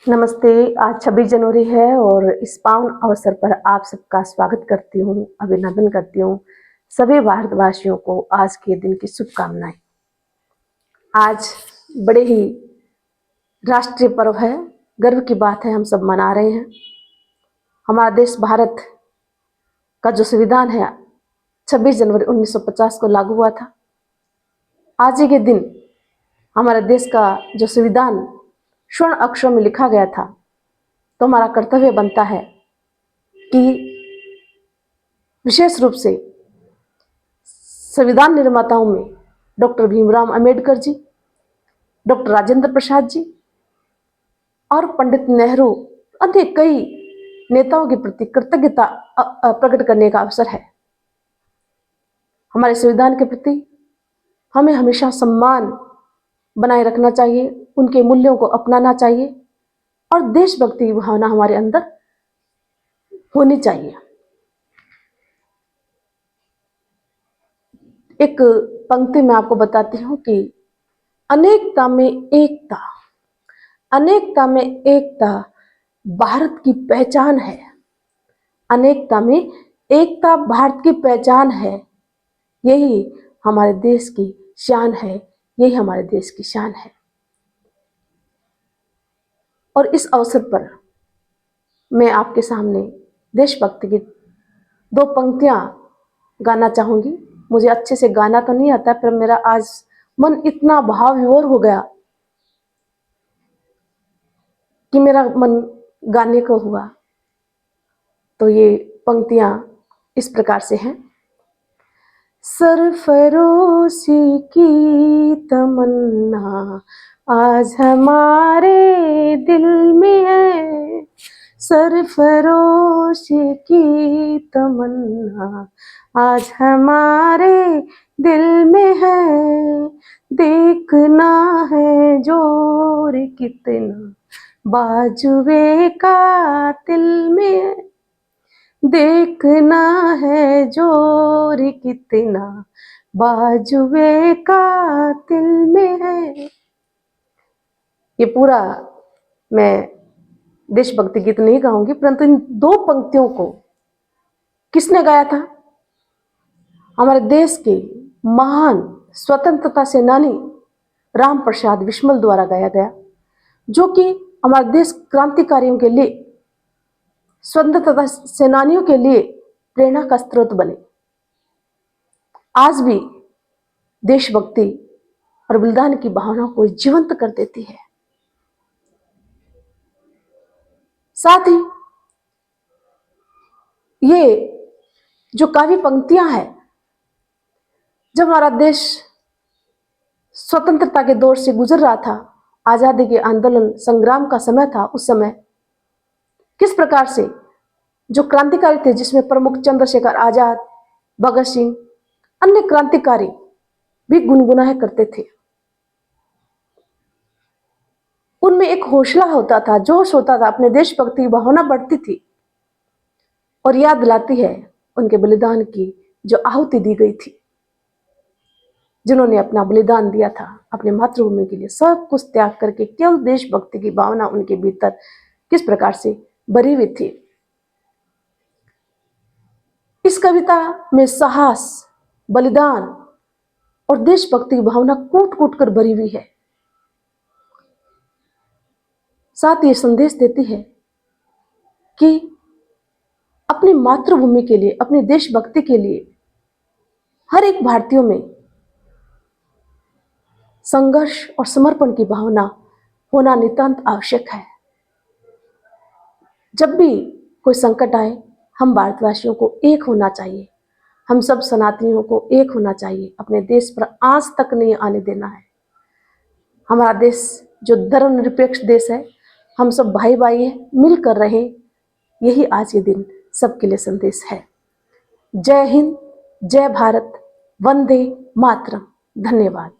नमस्ते। आज 26 जनवरी है और इस पावन अवसर पर आप सबका स्वागत करती हूँ, अभिनंदन करती हूँ। सभी भारतवासियों को आज के दिन की शुभकामनाएं। आज बड़े ही राष्ट्रीय पर्व है, गर्व की बात है, हम सब मना रहे हैं। हमारा देश भारत का जो संविधान है 26 जनवरी 1950 को लागू हुआ था। आज ही के दिन हमारे देश का जो संविधान स्वर्ण अक्षरों में लिखा गया था, तो हमारा कर्तव्य बनता है कि विशेष रूप से संविधान निर्माताओं में डॉक्टर भीमराव अंबेडकर जी, डॉक्टर राजेंद्र प्रसाद जी और पंडित नेहरू, अन्य कई नेताओं के प्रति कृतज्ञता प्रकट करने का अवसर है। हमारे संविधान के प्रति हमें हमेशा सम्मान बनाए रखना चाहिए, उनके मूल्यों को अपनाना चाहिए और देशभक्ति की भावना हमारे अंदर होनी चाहिए। एक पंक्ति मैं आपको बताती हूँ कि अनेकता में एकता, अनेकता में एकता भारत की पहचान है। अनेकता में एकता भारत की पहचान है। यही हमारे देश की शान है, यही हमारे देश की शान है। और इस अवसर पर मैं आपके सामने देशभक्ति की दो पंक्तियां गाना चाहूंगी। मुझे अच्छे से गाना तो नहीं आता, पर मेरा आज मन इतना भाव विभोर हो गया कि मेरा मन गाने को हुआ। तो ये पंक्तियां इस प्रकार से हैं। सरफरोशी की तमन्ना आज हमारे दिल में है, सरफरोशी की तमन्ना आज हमारे दिल में है। देखना है जोर कितना बाजुए कातिल में है, देखना है जोर कितना बाजुए कातिल में है। ये पूरा मैं देशभक्ति गीत नहीं गाऊंगी, परंतु इन दो पंक्तियों को किसने गाया था? हमारे देश के महान स्वतंत्रता सेनानी राम प्रसाद बिस्मिल द्वारा गाया गया, जो कि हमारे देश क्रांतिकारियों के लिए, स्वतंत्रता सेनानियों के लिए प्रेरणा का स्रोत बने। आज भी देशभक्ति और बलिदान की भावना को जीवंत कर देती है। साथ ही ये जो काव्य पंक्तियां हैं, जब हमारा देश स्वतंत्रता के दौर से गुजर रहा था, आजादी के आंदोलन संग्राम का समय था, उस समय किस प्रकार से जो क्रांतिकारी थे, जिसमें प्रमुख चंद्रशेखर आजाद, भगत सिंह, अन्य क्रांतिकारी भी गुनगुनाया करते थे। उनमें एक हौसला होता था, जोश होता था, अपने देशभक्ति की भावना बढ़ती थी और याद दिलाती है उनके बलिदान की जो आहुति दी गई थी, जिन्होंने अपना बलिदान दिया था अपने मातृभूमि के लिए, सब कुछ त्याग करके केवल देशभक्ति की भावना उनके भीतर किस प्रकार से भरी हुई थी। इस कविता में साहस, बलिदान और देशभक्ति की भावना कूट कूट कर भरी हुई है। साथ ही संदेश देती है कि अपनी मातृभूमि के लिए, अपनी देशभक्ति के लिए हर एक भारतीयों में संघर्ष और समर्पण की भावना होना नितांत आवश्यक है। जब भी कोई संकट आए, हम भारतवासियों को एक होना चाहिए, हम सब सनातनियों को एक होना चाहिए, अपने देश पर आंच तक नहीं आने देना है। हमारा देश जो धर्मनिरपेक्ष देश है, हम सब भाई भाई हैं, मिलकर रहें, यही आज के दिन सबके लिए संदेश है। जय हिंद, जय भारत, वंदे मातरम। धन्यवाद।